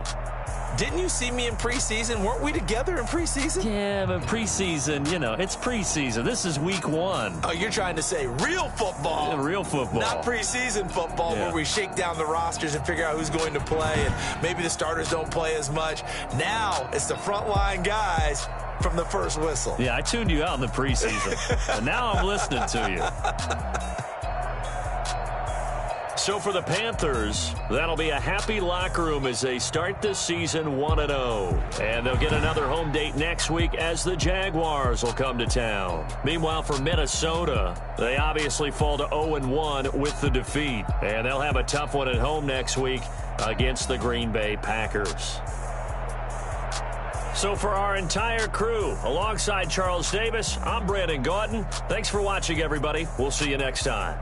Didn't you see me in preseason? Weren't we together in preseason? Yeah, but preseason, you know, it's preseason. This is week 1. Oh, you're trying to say real football. Yeah, real football. Not preseason football where we shake down the rosters and figure out who's going to play, and maybe the starters don't play as much. Now it's the frontline guys from the first whistle. Yeah, I tuned you out in the preseason. And now I'm listening to you. So for the Panthers, that'll be a happy locker room as they start this season 1-0. And they'll get another home date next week as the Jaguars will come to town. Meanwhile, for Minnesota, they obviously fall to 0-1 with the defeat. And they'll have a tough one at home next week against the Green Bay Packers. So for our entire crew, alongside Charles Davis, I'm Brandon Gaudin. Thanks for watching, everybody. We'll see you next time.